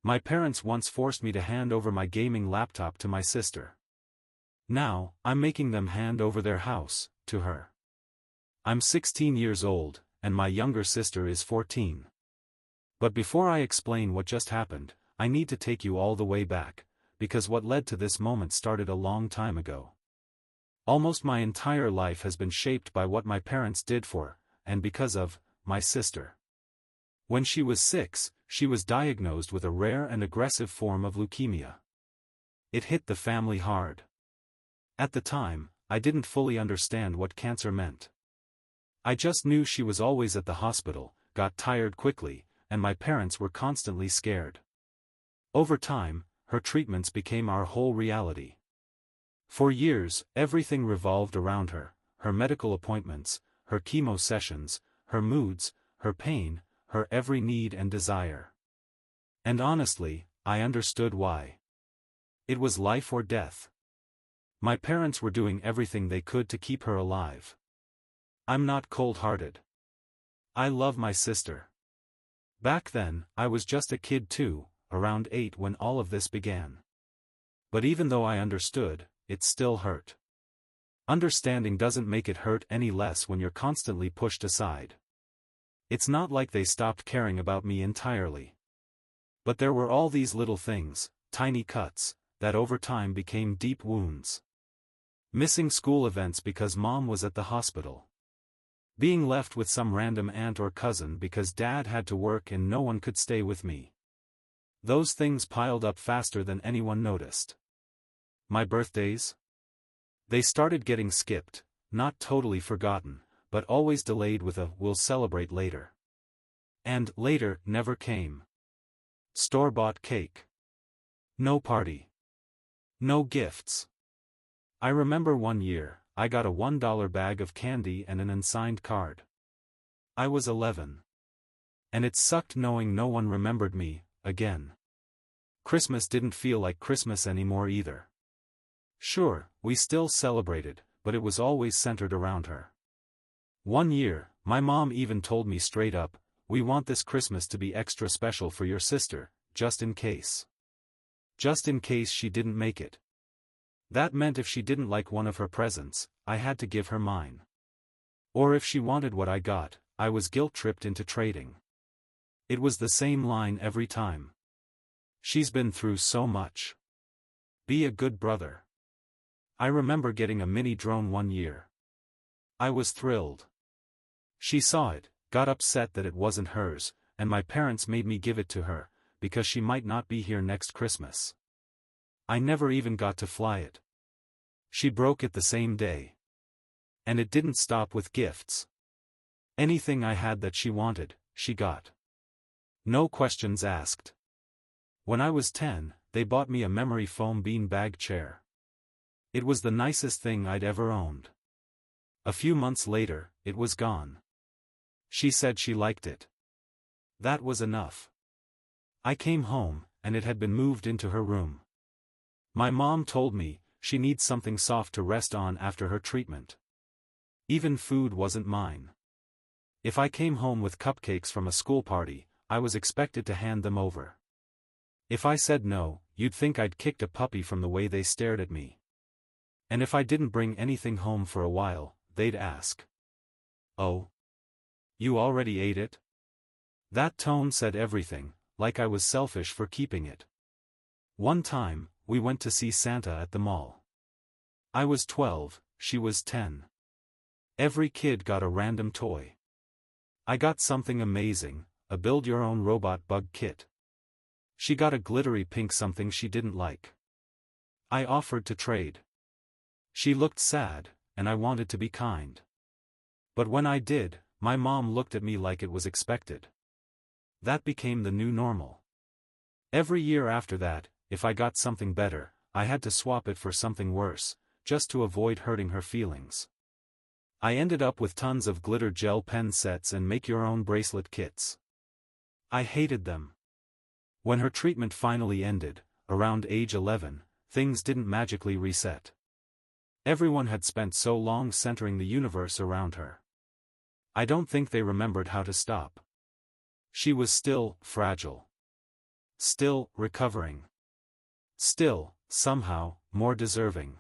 My parents once forced me to hand over my gaming laptop to my sister. Now, I'm making them hand over their house, to her. I'm 16 years old, and my younger sister is 14. But before I explain what just happened, I need to take you all the way back, because what led to this moment started a long time ago. Almost my entire life has been shaped by what my parents did for, and because of, my sister. When she was 6, she was diagnosed with a rare and aggressive form of leukemia. It hit the family hard. At the time, I didn't fully understand what cancer meant. I just knew she was always at the hospital, got tired quickly, and my parents were constantly scared. Over time, her treatments became our whole reality. For years, everything revolved around her medical appointments, her chemo sessions, her moods, her pain, her every need and desire. And honestly, I understood why. It was life or death. My parents were doing everything they could to keep her alive. I'm not cold-hearted. I love my sister. Back then, I was just a kid too, around 8 when all of this began. But even though I understood, it still hurt. Understanding doesn't make it hurt any less when you're constantly pushed aside. It's not like they stopped caring about me entirely. But there were all these little things, tiny cuts, that over time became deep wounds. Missing school events because mom was at the hospital. Being left with some random aunt or cousin because dad had to work and no one could stay with me. Those things piled up faster than anyone noticed. My birthdays? They started getting skipped, not totally forgotten, but always delayed with a "we'll celebrate later." And later never came. Store-bought cake. No party. No gifts. I remember one year, I got a $1 bag of candy and an unsigned card. I was 11. And it sucked knowing no one remembered me, again. Christmas didn't feel like Christmas anymore either. Sure, we still celebrated, but it was always centered around her. One year, my mom even told me straight up, "We want this Christmas to be extra special for your sister, just in case." Just in case she didn't make it. That meant if she didn't like one of her presents, I had to give her mine. Or if she wanted what I got, I was guilt-tripped into trading. It was the same line every time. "She's been through so much. Be a good brother." I remember getting a mini drone one year. I was thrilled. She saw it, got upset that it wasn't hers, and my parents made me give it to her, because she might not be here next Christmas. I never even got to fly it. She broke it the same day. And it didn't stop with gifts. Anything I had that she wanted, she got. No questions asked. When I was 10, they bought me a memory foam bean bag chair. It was the nicest thing I'd ever owned. A few months later, it was gone. She said she liked it. That was enough. I came home, and it had been moved into her room. My mom told me, she needs something soft to rest on after her treatment. Even food wasn't mine. If I came home with cupcakes from a school party, I was expected to hand them over. If I said no, you'd think I'd kicked a puppy from the way they stared at me. And if I didn't bring anything home for a while, they'd ask, "Oh? You already ate it?" That tone said everything, like I was selfish for keeping it. One time, we went to see Santa at the mall. I was 12, she was 10. Every kid got a random toy. I got something amazing, a build-your-own robot bug kit. She got a glittery pink something she didn't like. I offered to trade. She looked sad, and I wanted to be kind. But when I did, my mom looked at me like it was expected. That became the new normal. Every year after that, if I got something better, I had to swap it for something worse, just to avoid hurting her feelings. I ended up with tons of glitter gel pen sets and make-your-own bracelet kits. I hated them. When her treatment finally ended, around age 11, things didn't magically reset. Everyone had spent so long centering the universe around her. I don't think they remembered how to stop. She was still fragile. Still, recovering. Still, somehow, more deserving.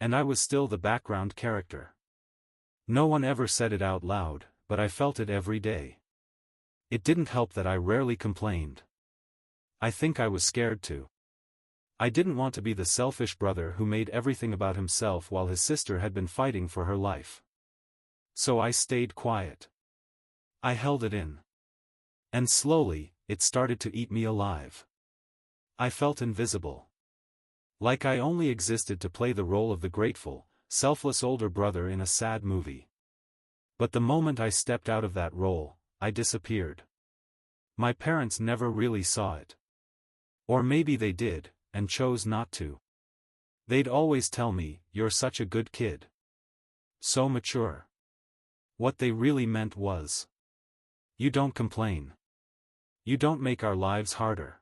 And I was still the background character. No one ever said it out loud, but I felt it every day. It didn't help that I rarely complained. I think I was scared to. I didn't want to be the selfish brother who made everything about himself while his sister had been fighting for her life. So I stayed quiet. I held it in. And slowly, it started to eat me alive. I felt invisible. Like I only existed to play the role of the grateful, selfless older brother in a sad movie. But the moment I stepped out of that role, I disappeared. My parents never really saw it. Or maybe they did, and chose not to. They'd always tell me, "You're such a good kid. So mature." What they really meant was, "You don't complain. You don't make our lives harder."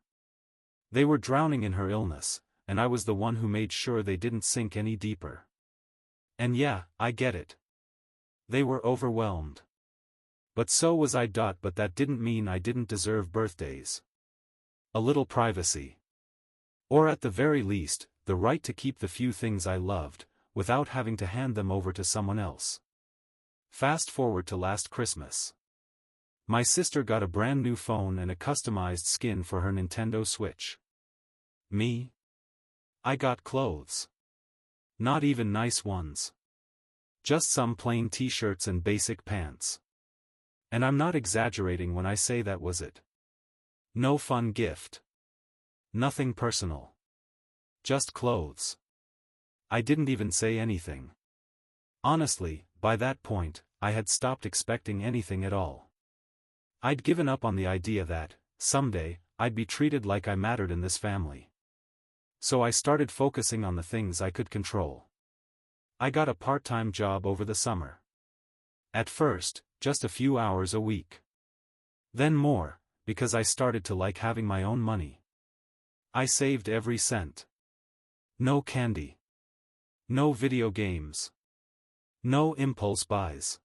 They were drowning in her illness, and I was the one who made sure they didn't sink any deeper. And yeah, I get it. They were overwhelmed. But so was I. But that didn't mean I didn't deserve birthdays. A little privacy. Or at the very least, the right to keep the few things I loved, without having to hand them over to someone else. Fast forward to last Christmas. My sister got a brand new phone and a customized skin for her Nintendo Switch. Me? I got clothes. Not even nice ones. Just some plain t-shirts and basic pants. And I'm not exaggerating when I say that was it. No fun gift. Nothing personal. Just clothes. I didn't even say anything. Honestly, by that point, I had stopped expecting anything at all. I'd given up on the idea that, someday, I'd be treated like I mattered in this family. So I started focusing on the things I could control. I got a part-time job over the summer. At first, just a few hours a week. Then more, because I started to like having my own money. I saved every cent. No candy. No video games. No impulse buys.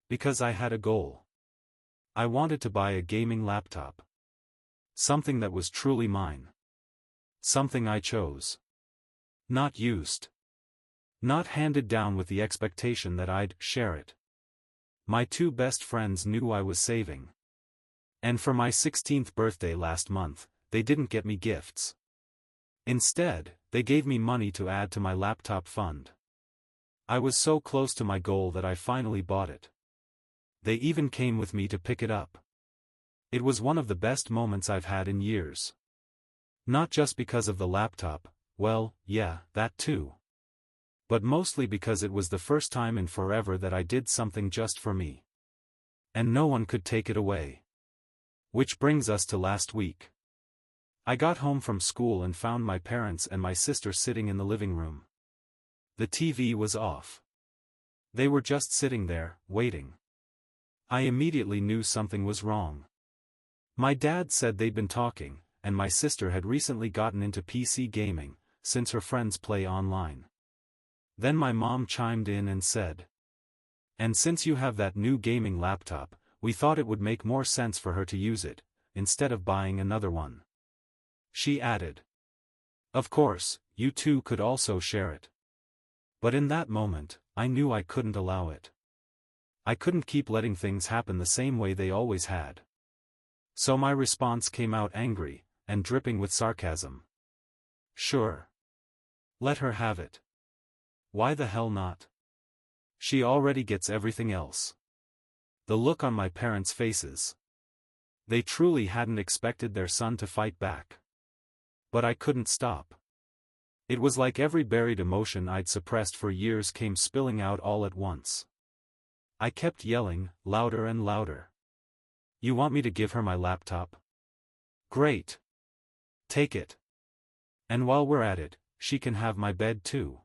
Because I had a goal. I wanted to buy a gaming laptop. Something that was truly mine. Something I chose. Not used. Not handed down with the expectation that I'd share it. My two best friends knew I was saving. And for my 16th birthday last month, they didn't get me gifts. Instead, they gave me money to add to my laptop fund. I was so close to my goal that I finally bought it. They even came with me to pick it up. It was one of the best moments I've had in years. Not just because of the laptop, well, yeah, that too. But mostly because it was the first time in forever that I did something just for me. And no one could take it away. Which brings us to last week. I got home from school and found my parents and my sister sitting in the living room. The TV was off. They were just sitting there, waiting. I immediately knew something was wrong. My dad said they'd been talking, and my sister had recently gotten into PC gaming, since her friends play online. Then my mom chimed in and said, "And since you have that new gaming laptop, we thought it would make more sense for her to use it, instead of buying another one." She added, "Of course, you two could also share it." But in that moment, I knew I couldn't allow it. I couldn't keep letting things happen the same way they always had. So my response came out angry, and dripping with sarcasm. "Sure. Let her have it. Why the hell not? She already gets everything else." The look on my parents' faces. They truly hadn't expected their son to fight back. But I couldn't stop. It was like every buried emotion I'd suppressed for years came spilling out all at once. I kept yelling, louder and louder. "You want me to give her my laptop? Great. Take it. And while we're at it, she can have my bed too.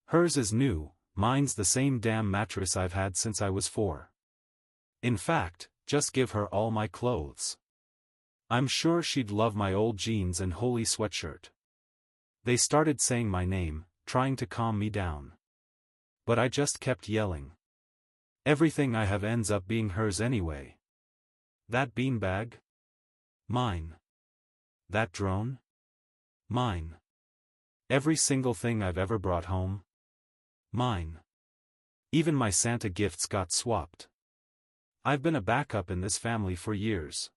Hers is new, mine's the same damn mattress I've had since I was 4. In fact, just give her all my clothes. I'm sure she'd love my old jeans and holy sweatshirt." They started saying my name, trying to calm me down. But I just kept yelling. Everything I have ends up being hers anyway. That beanbag? Mine. That drone? Mine. Every single thing I've ever brought home? Mine. Even my Santa gifts got swapped. I've been a backup in this family for years.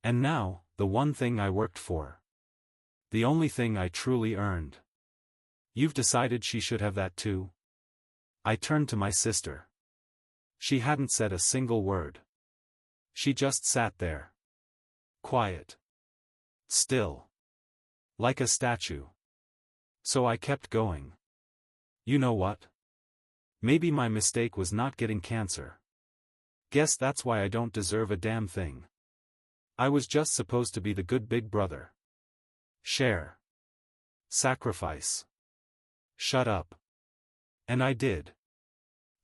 And now, the one thing I worked for. The only thing I truly earned. You've decided she should have that too? I turned to my sister. She hadn't said a single word. She just sat there. Quiet. Still. Like a statue. So I kept going. You know what? Maybe my mistake was not getting cancer. Guess that's why I don't deserve a damn thing. I was just supposed to be the good big brother. Share. Sacrifice. Shut up. And I did.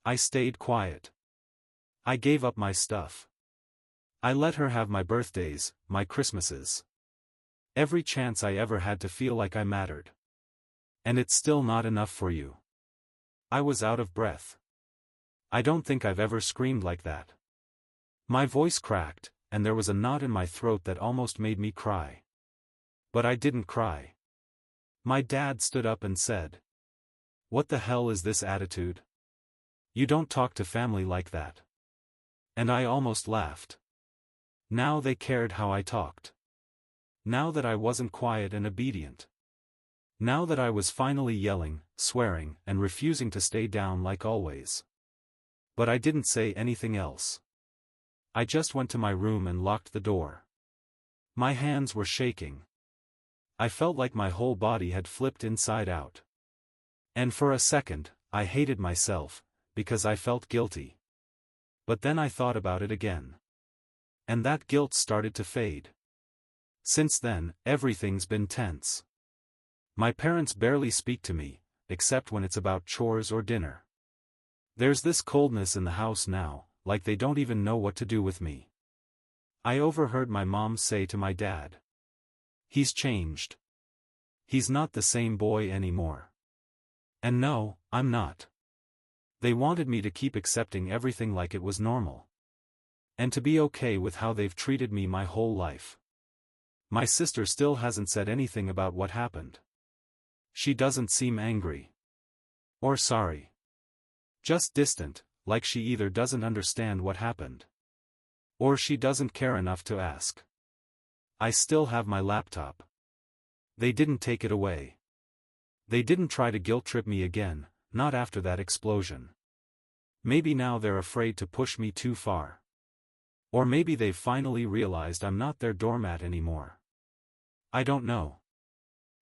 I stayed quiet. I gave up my stuff. I let her have my birthdays, my Christmases. Every chance I ever had to feel like I mattered. And it's still not enough for you. I was out of breath. I don't think I've ever screamed like that. My voice cracked, and there was a knot in my throat that almost made me cry. But I didn't cry. My dad stood up and said, "What the hell is this attitude? You don't talk to family like that." And I almost laughed. Now they cared how I talked. Now that I wasn't quiet and obedient. Now that I was finally yelling, swearing, and refusing to stay down like always. But I didn't say anything else. I just went to my room and locked the door. My hands were shaking. I felt like my whole body had flipped inside out. And for a second, I hated myself, because I felt guilty. But then I thought about it again. And that guilt started to fade. Since then, everything's been tense. My parents barely speak to me, except when it's about chores or dinner. There's this coldness in the house now, like they don't even know what to do with me. I overheard my mom say to my dad, "He's changed. He's not the same boy anymore." And no, I'm not. They wanted me to keep accepting everything like it was normal. And to be okay with how they've treated me my whole life. My sister still hasn't said anything about what happened. She doesn't seem angry. Or sorry. Just distant, like she either doesn't understand what happened. Or she doesn't care enough to ask. I still have my laptop. They didn't take it away. They didn't try to guilt-trip me again, not after that explosion. Maybe now they're afraid to push me too far. Or maybe they've finally realized I'm not their doormat anymore. I don't know.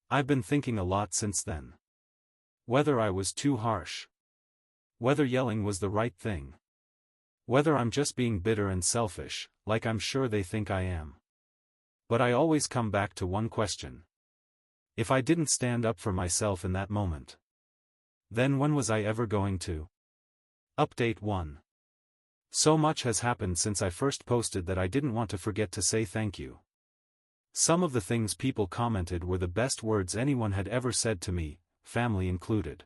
I've been thinking a lot since then. Whether I was too harsh. Whether yelling was the right thing. Whether I'm just being bitter and selfish, like I'm sure they think I am. But I always come back to one question. If I didn't stand up for myself in that moment, then when was I ever going to? Update 1. So much has happened since I first posted that I didn't want to forget to say thank you. Some of the things people commented were the best words anyone had ever said to me, family included.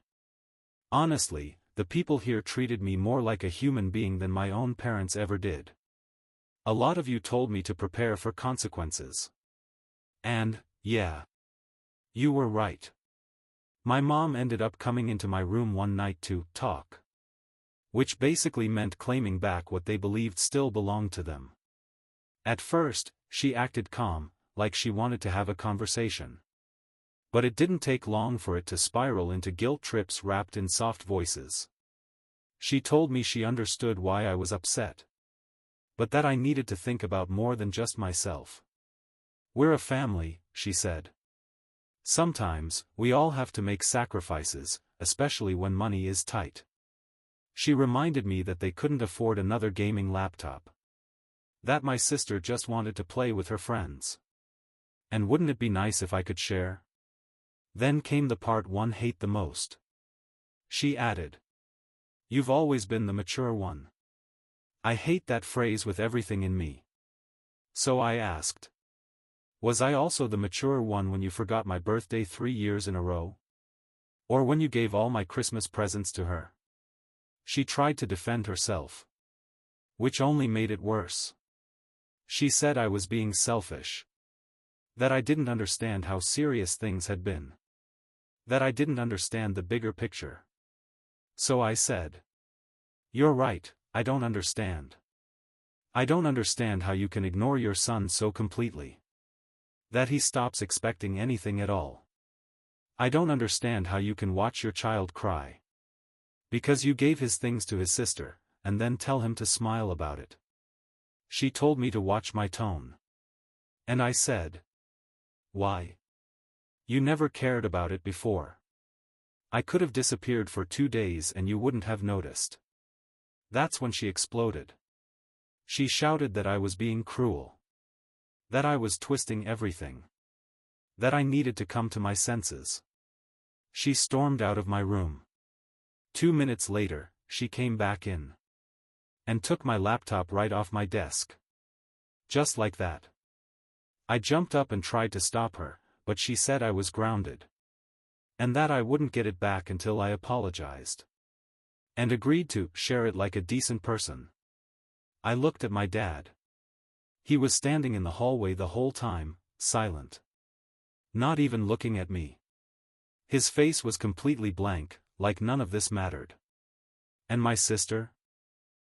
Honestly, the people here treated me more like a human being than my own parents ever did. A lot of you told me to prepare for consequences. And, yeah. You were right. My mom ended up coming into my room one night to talk. Which basically meant claiming back what they believed still belonged to them. At first, she acted calm, like she wanted to have a conversation. But it didn't take long for it to spiral into guilt trips wrapped in soft voices. She told me she understood why I was upset. But that I needed to think about more than just myself. "We're a family," she said. "Sometimes, we all have to make sacrifices, especially when money is tight." She reminded me that they couldn't afford another gaming laptop. That my sister just wanted to play with her friends. And wouldn't it be nice if I could share? Then came the part one hate the most. She added, "You've always been the mature one." I hate that phrase with everything in me. So I asked, was I also the mature one when you forgot my birthday 3 years in a row? Or when you gave all my Christmas presents to her? She tried to defend herself. Which only made it worse. She said I was being selfish. That I didn't understand how serious things had been. That I didn't understand the bigger picture. So I said, "You're right, I don't understand. I don't understand how you can ignore your son so completely. That he stops expecting anything at all. I don't understand how you can watch your child cry. Because you gave his things to his sister, and then tell him to smile about it." She told me to watch my tone. And I said, "Why? You never cared about it before. I could have disappeared for 2 days and you wouldn't have noticed." That's when she exploded. She shouted that I was being cruel. That I was twisting everything. That I needed to come to my senses. She stormed out of my room. 2 minutes later, she came back in. And took my laptop right off my desk. Just like that. I jumped up and tried to stop her, but she said I was grounded. And that I wouldn't get it back until I apologized. And agreed to share it like a decent person. I looked at my dad. He was standing in the hallway the whole time, silent. Not even looking at me. His face was completely blank, like none of this mattered. And my sister?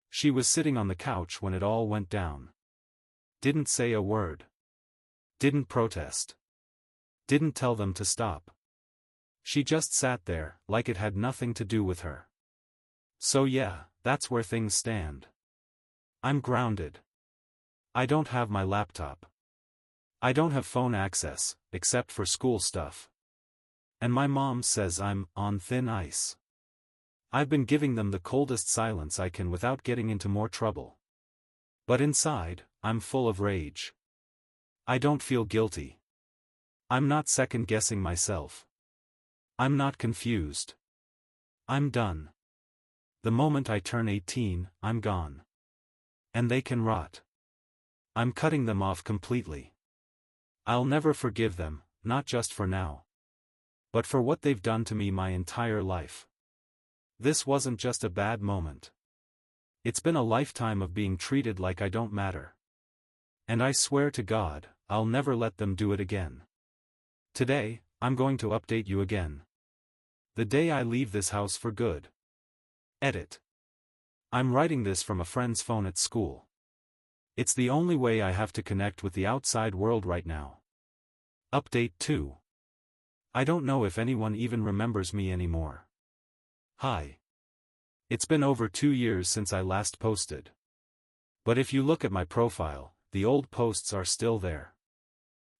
She was sitting on the couch when it all went down. Didn't say a word. Didn't protest. Didn't tell them to stop. She just sat there, like it had nothing to do with her. So yeah, that's where things stand. I'm grounded. I don't have my laptop. I don't have phone access, except for school stuff. And my mom says I'm on thin ice. I've been giving them the coldest silence I can without getting into more trouble. But inside, I'm full of rage. I don't feel guilty. I'm not second-guessing myself. I'm not confused. I'm done. The moment I turn 18, I'm gone. And they can rot. I'm cutting them off completely. I'll never forgive them, not just for now. But for what they've done to me my entire life. This wasn't just a bad moment. It's been a lifetime of being treated like I don't matter. And I swear to God, I'll never let them do it again. Today, I'm going to update you again. The day I leave this house for good. Edit. I'm writing this from a friend's phone at school. It's the only way I have to connect with the outside world right now. Update 2. I don't know if anyone even remembers me anymore. Hi. It's been over 2 years since I last posted. But if you look at my profile, the old posts are still there.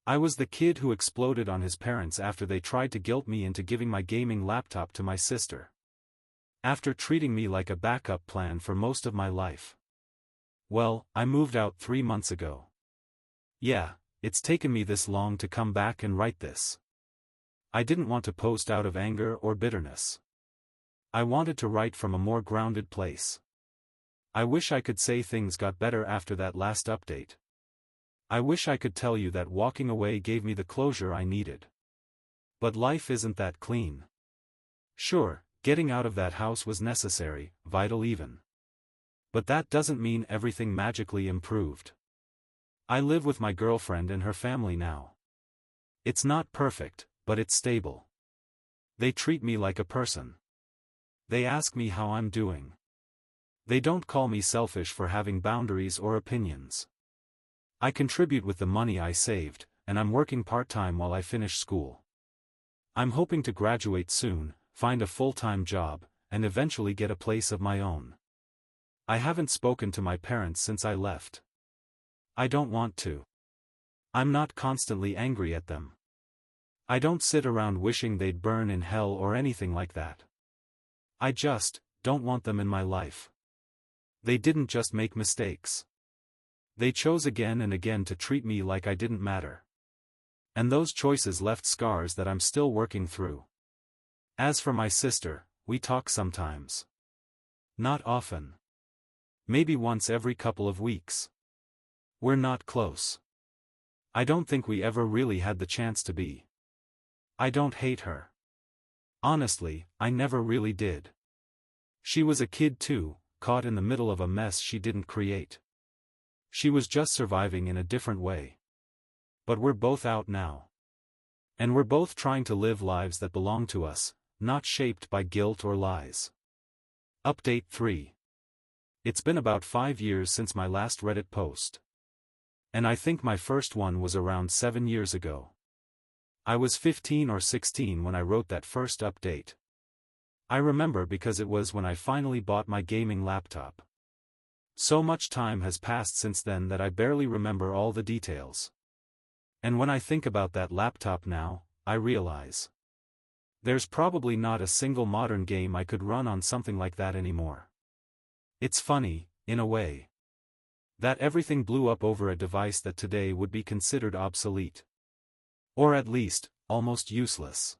I was the kid who exploded on his parents after they tried to guilt me into giving my gaming laptop to my sister. After treating me like a backup plan for most of my life. Well, I moved out 3 months ago. Yeah, it's taken me this long to come back and write this. I didn't want to post out of anger or bitterness. I wanted to write from a more grounded place. I wish I could say things got better after that last update. I wish I could tell you that walking away gave me the closure I needed. But life isn't that clean. Sure, getting out of that house was necessary, vital even. But that doesn't mean everything magically improved. I live with my girlfriend and her family now. It's not perfect, but it's stable. They treat me like a person. They ask me how I'm doing. They don't call me selfish for having boundaries or opinions. I contribute with the money I saved, and I'm working part-time while I finish school. I'm hoping to graduate soon, find a full-time job, and eventually get a place of my own. I haven't spoken to my parents since I left. I don't want to. I'm not constantly angry at them. I don't sit around wishing they'd burn in hell or anything like that. I just don't want them in my life. They didn't just make mistakes. They chose again and again to treat me like I didn't matter. And those choices left scars that I'm still working through. As for my sister, we talk sometimes. Not often. Maybe once every couple of weeks. We're not close. I don't think we ever really had the chance to be. I don't hate her. Honestly, I never really did. She was a kid too, caught in the middle of a mess she didn't create. She was just surviving in a different way. But we're both out now. And we're both trying to live lives that belong to us, not shaped by guilt or lies. Update 3. It's been about 5 years since my last Reddit post. And I think my first one was around 7 years ago. I was 15 or 16 when I wrote that first update. I remember because it was when I finally bought my gaming laptop. So much time has passed since then that I barely remember all the details. And when I think about that laptop now, I realize there's probably not a single modern game I could run on something like that anymore. It's funny, in a way, that everything blew up over a device that today would be considered obsolete. Or at least, almost useless.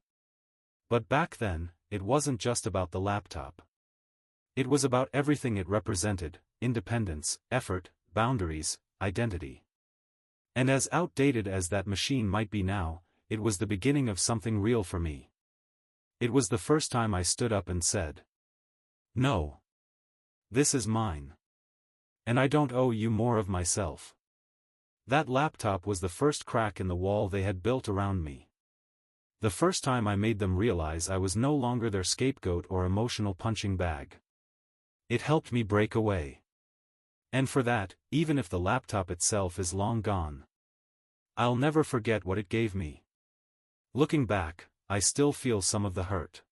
But back then, it wasn't just about the laptop. It was about everything it represented: independence, effort, boundaries, identity. And as outdated as that machine might be now, it was the beginning of something real for me. It was the first time I stood up and said, "No. This is mine. And I don't owe you more of myself." That laptop was the first crack in the wall they had built around me. The first time I made them realize I was no longer their scapegoat or emotional punching bag. It helped me break away. And for that, even if the laptop itself is long gone, I'll never forget what it gave me. Looking back, I still feel some of the hurt.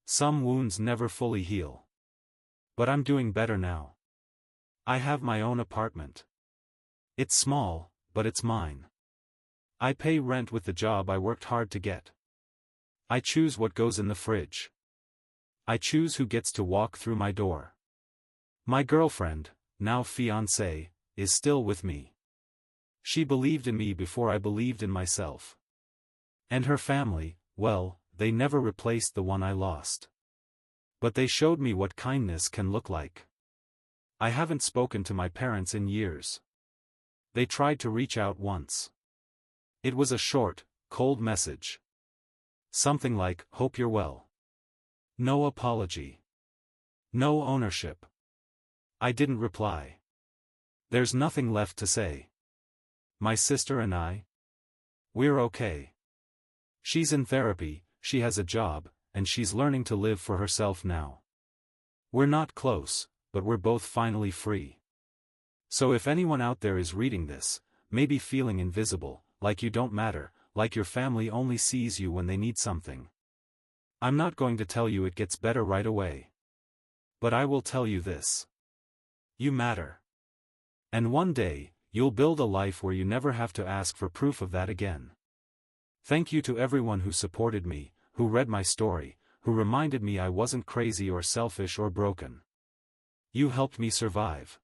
Some wounds never fully heal. But I'm doing better now. I have my own apartment. It's small, but it's mine. I pay rent with the job I worked hard to get. I choose what goes in the fridge. I choose who gets to walk through my door. My girlfriend, now fiancée, is still with me. She believed in me before I believed in myself. And her family, well, they never replaced the one I lost. But they showed me what kindness can look like. I haven't spoken to my parents in years. They tried to reach out once. It was a short, cold message. Something like, "Hope you're well." No apology. No ownership. I didn't reply. There's nothing left to say. My sister and I? We're okay. She's in therapy, she has a job, and she's learning to live for herself now. We're not close, but we're both finally free. So if anyone out there is reading this, maybe feeling invisible, like you don't matter, like your family only sees you when they need something, I'm not going to tell you it gets better right away. But I will tell you this. You matter. And one day, you'll build a life where you never have to ask for proof of that again. Thank you to everyone who supported me, who read my story, who reminded me I wasn't crazy or selfish or broken. You helped me survive.